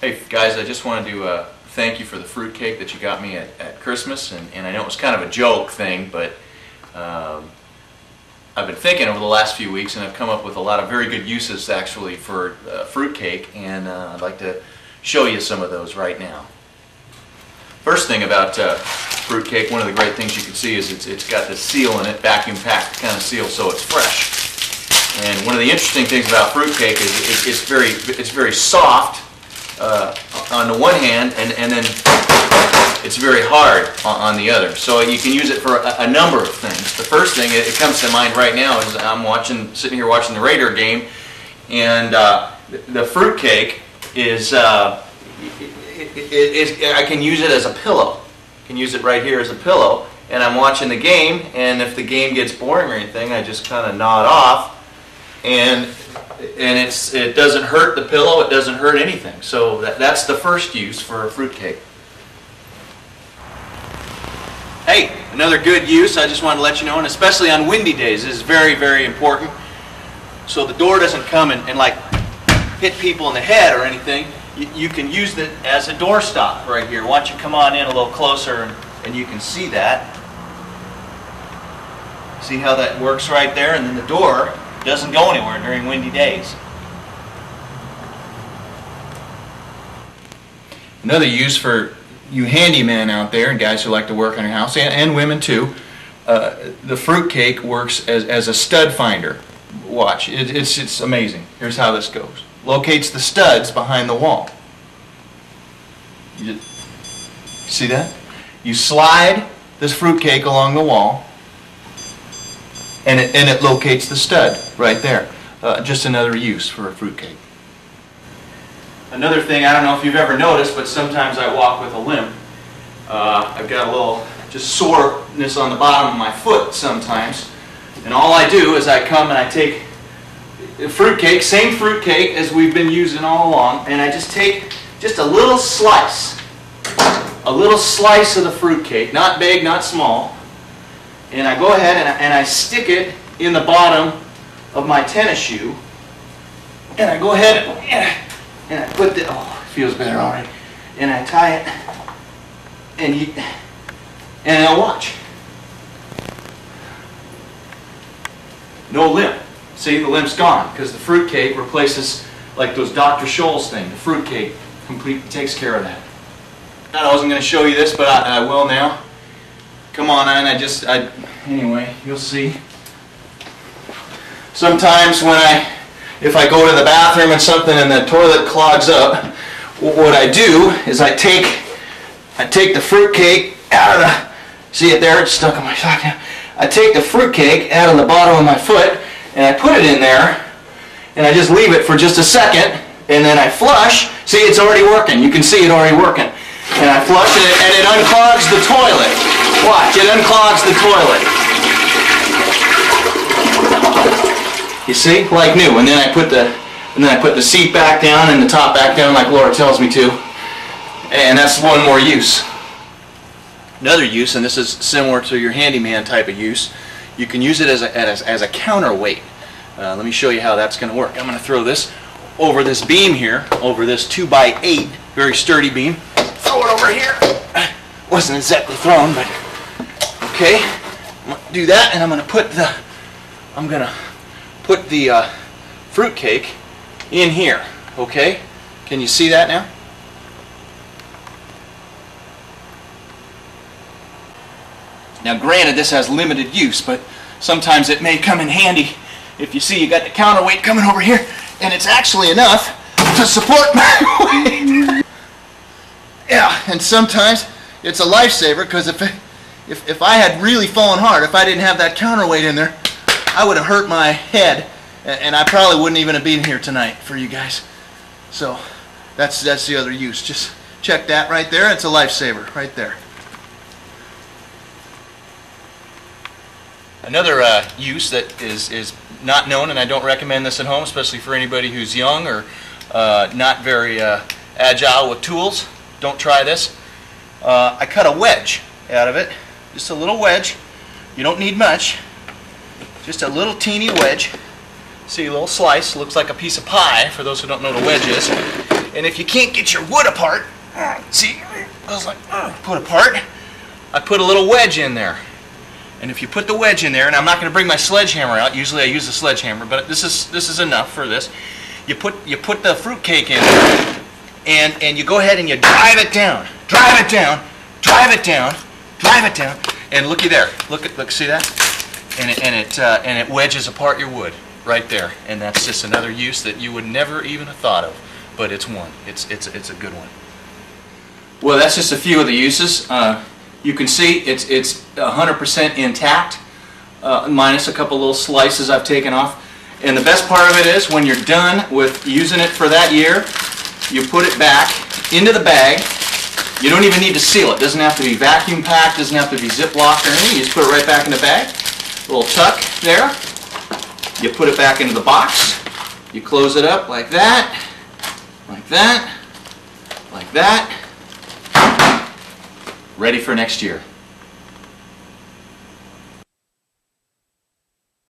Hey guys, I just wanted to thank you for the fruitcake that you got me at Christmas, and I know it was kind of a joke thing, but I've been thinking over the last few weeks, and I've come up with a lot of very good uses actually for fruitcake, and I'd like to show you some of those right now. First thing about fruitcake, one of the great things you can see is it's got this seal in it, vacuum packed kind of seal, so it's fresh. And one of the interesting things about fruitcake is it's very soft on the one hand, and then it's very hard on the other. So you can use it for a number of things. The first thing it comes to mind right now is I'm sitting here watching the Raider game, and the fruitcake is I can use it as a pillow. I can use it right here as a pillow, and I'm watching the game, and if the game gets boring or anything, I just kind of nod off, and it doesn't hurt the pillow, it doesn't hurt anything. So that's the first use for a fruitcake. Hey, another good use I just wanted to let you know, and especially on windy days, this is very, very important. So the door doesn't come and like hit people in the head or anything. You can use it as a door stop right here. Why don't you come on in a little closer and you can see that. See how that works right there? And then the door doesn't go anywhere during windy days. Another use for you handymen out there and guys who like to work on your house, and women too, the fruitcake works as a stud finder. Watch, it's amazing. Here's how this goes. Locates the studs behind the wall. You see that? You slide this fruitcake along the wall, and it locates the stud right there. Just another use for a fruitcake. Another thing, I don't know if you've ever noticed, but sometimes I walk with a limp. I've got a little just soreness on the bottom of my foot sometimes, and all I do is I come and I take fruitcake, same fruitcake as we've been using all along, and I just take just a little slice of the fruitcake, not big, not small, and I go ahead and I stick it in the bottom of my tennis shoe, and I go ahead and I put the, oh, it feels better already, and I tie it, and I'll watch. No limp. See, the limp's gone because the fruitcake replaces, like those Dr. Scholl's thing. The fruitcake completely takes care of that. I wasn't going to show you this, but I will now. Come on in. Anyway, you'll see. Sometimes if I go to the bathroom and something and the toilet clogs up, what I do is I take the fruitcake out of the, see it there? It's stuck on my sock now. I take the fruitcake out of the bottom of my foot, and I put it in there, and I just leave it for just a second, and then I flush. See, it's already working. You can see it already working. And I flush it, and it unclogs the toilet. Watch, it unclogs the toilet. You see, like new. And then I put the seat back down and the top back down, like Laura tells me to. And that's one more use. Another use, and this is similar to your handyman type of use, you can use it as a counterweight. Let me show you how that's going to work. I'm going to throw this over this beam here, over this 2x8, very sturdy beam. Throw it over here. Wasn't exactly thrown, but okay. I'm going to do that, and I'm going to put the fruitcake in here. Okay? Can you see that now? Now granted, this has limited use, but sometimes it may come in handy if you see you got the counterweight coming over here, and it's actually enough to support my weight. Yeah, and sometimes it's a lifesaver, because if I had really fallen hard, if I didn't have that counterweight in there, I would have hurt my head, and I probably wouldn't even have been here tonight for you guys. So that's the other use. Just check that right there. It's a lifesaver right there. Another use that is not known, and I don't recommend this at home, especially for anybody who's young or not very agile with tools. Don't try this. I cut a wedge out of it, just a little wedge. You don't need much, just a little teeny wedge. See, a little slice, looks like a piece of pie for those who don't know what a wedge is. And if you can't get your wood apart, see, I was like, put apart, I put a little wedge in there. And if you put the wedge in there, and I'm not going to bring my sledgehammer out, usually I use a sledgehammer, but this is enough for this. You put the fruitcake in there, and you go ahead and you drive it down, drive it down, drive it down, drive it down, and looky there, look, see that? And it wedges apart your wood right there, and that's just another use that you would never even have thought of, but it's one. It's a good one. Well, that's just a few of the uses. You can see it's 100% intact, minus a couple little slices I've taken off. And the best part of it is when you're done with using it for that year, you put it back into the bag. You don't even need to seal it. It doesn't have to be vacuum packed, doesn't have to be ziplocked or anything. You just put it right back in the bag. A little tuck there. You put it back into the box. You close it up like that, like that, like that. Ready for next year.